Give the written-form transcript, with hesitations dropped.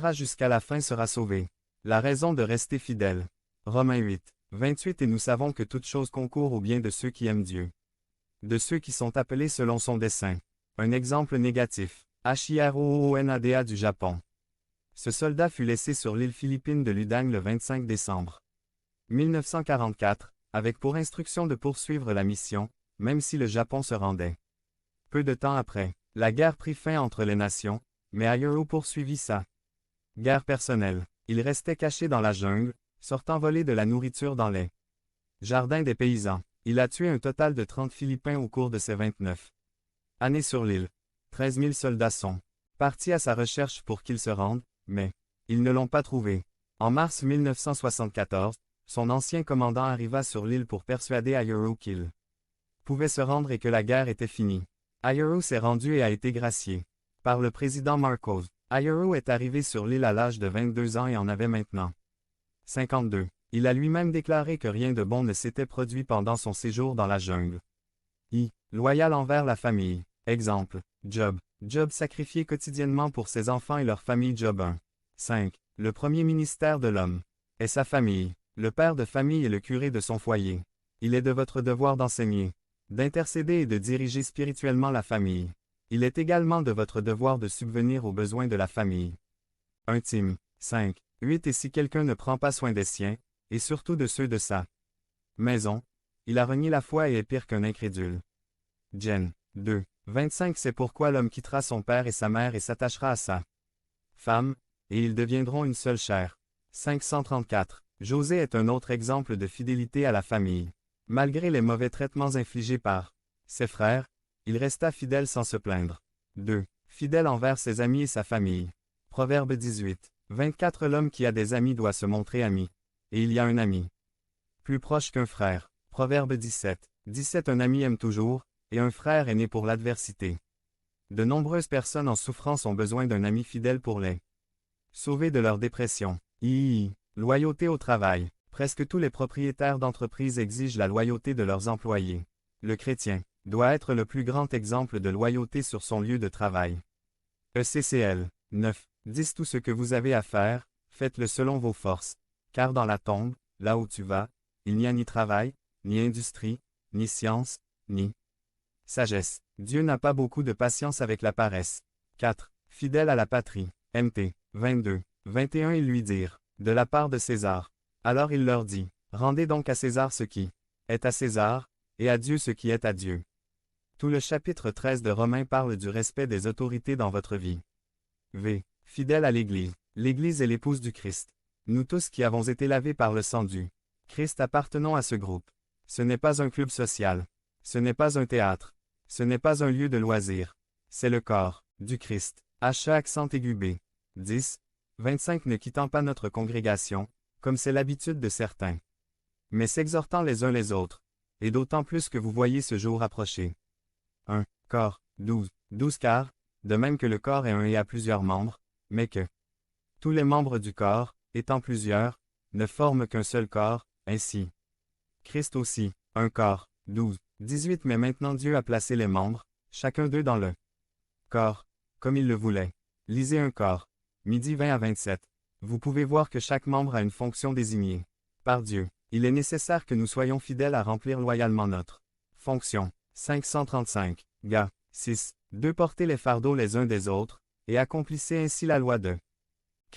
tiendra jusqu'à la fin sera sauvé. La raison de rester fidèle. Romains 8, 28 Et nous savons que toute chose concourt au bien de ceux qui aiment Dieu. De ceux qui sont appelés selon son dessein. Un exemple négatif. Hiroonada du Japon. Ce soldat fut laissé sur l'île philippine de Ludang le 25 décembre 1944, avec pour instruction de poursuivre la mission, même si le Japon se rendait. Peu de temps après, la guerre prit fin entre les nations, mais Hiro poursuivit sa guerre personnelle. Il restait caché dans la jungle, sortant voler de la nourriture dans les jardins des paysans. Il a tué un total de 30 Philippins au cours de ses 29 années sur l'île. 13 000 soldats sont partis à sa recherche pour qu'il se rende, mais ils ne l'ont pas trouvé. En mars 1974, son ancien commandant arriva sur l'île pour persuader Hiro qu'il pouvait se rendre et que la guerre était finie. Hiro s'est rendu et a été gracié par le président Marcos. Hiro est arrivé sur l'île à l'âge de 22 ans et en avait maintenant 52. Il a lui-même déclaré que rien de bon ne s'était produit pendant son séjour dans la jungle. Loyal envers la famille. Exemple. Job. Job sacrifié quotidiennement pour ses enfants et leur famille. Job 1. 5. Le premier ministère de l'homme est sa famille. Le père de famille est le curé de son foyer. Il est de votre devoir d'enseigner, d'intercéder et de diriger spirituellement la famille. Il est également de votre devoir de subvenir aux besoins de la famille. 1 Tim. 5. 8 Et si quelqu'un ne prend pas soin des siens, et surtout de ceux de sa maison, il a renié la foi et est pire qu'un incrédule. Gen. 2. 25 C'est pourquoi l'homme quittera son père et sa mère et s'attachera à sa femme, et ils deviendront une seule chair. 534. José est un autre exemple de fidélité à la famille. Malgré les mauvais traitements infligés par ses frères, il resta fidèle sans se plaindre. 2. Fidèle envers ses amis et sa famille. Proverbe 18. 24 L'homme qui a des amis doit se montrer ami. Et il y a un ami plus proche qu'un frère. Proverbe 17. 17 Un ami aime toujours, et un frère est né pour l'adversité. De nombreuses personnes en souffrance ont besoin d'un ami fidèle pour les sauver de leur dépression. Loyauté au travail. Presque tous les propriétaires d'entreprises exigent la loyauté de leurs employés. Le chrétien doit être le plus grand exemple de loyauté sur son lieu de travail. ECCL 9. 10 Tout ce que vous avez à faire, faites-le selon vos forces. Car dans la tombe, là où tu vas, il n'y a ni travail, ni industrie, ni science, ni sagesse. Dieu n'a pas beaucoup de patience avec la paresse. 4. Fidèle à la patrie. MT. 22. 21 Ils lui dirent, de la part de César. Alors il leur dit, rendez donc à César ce qui est à César, et à Dieu ce qui est à Dieu. Tout le chapitre 13 de Romains parle du respect des autorités dans votre vie. V. Fidèle à l'Église. L'Église est l'épouse du Christ. Nous tous qui avons été lavés par le sang du Christ appartenons à ce groupe. Ce n'est pas un club social. Ce n'est pas un théâtre. Ce n'est pas un lieu de loisirs. C'est le corps du Christ. H accent aigu B. 10. 25 Ne quittant pas notre congrégation, comme c'est l'habitude de certains, mais s'exhortant les uns les autres, et d'autant plus que vous voyez ce jour approcher. 1. Corps. 12. 12 Car, de même que le corps est un et a plusieurs membres, mais que tous les membres du corps, étant plusieurs, ne forment qu'un seul corps, ainsi. Christ aussi, un corps. 12. 18 Mais maintenant Dieu a placé les membres, chacun d'eux dans le corps, comme il le voulait. Lisez un corps. Midi 20 à 27. Vous pouvez voir que chaque membre a une fonction désignée par Dieu. Il est nécessaire que nous soyons fidèles à remplir loyalement notre fonction. 535. Gars. 6. 2 Portez les fardeaux les uns des autres, et accomplissez ainsi la loi de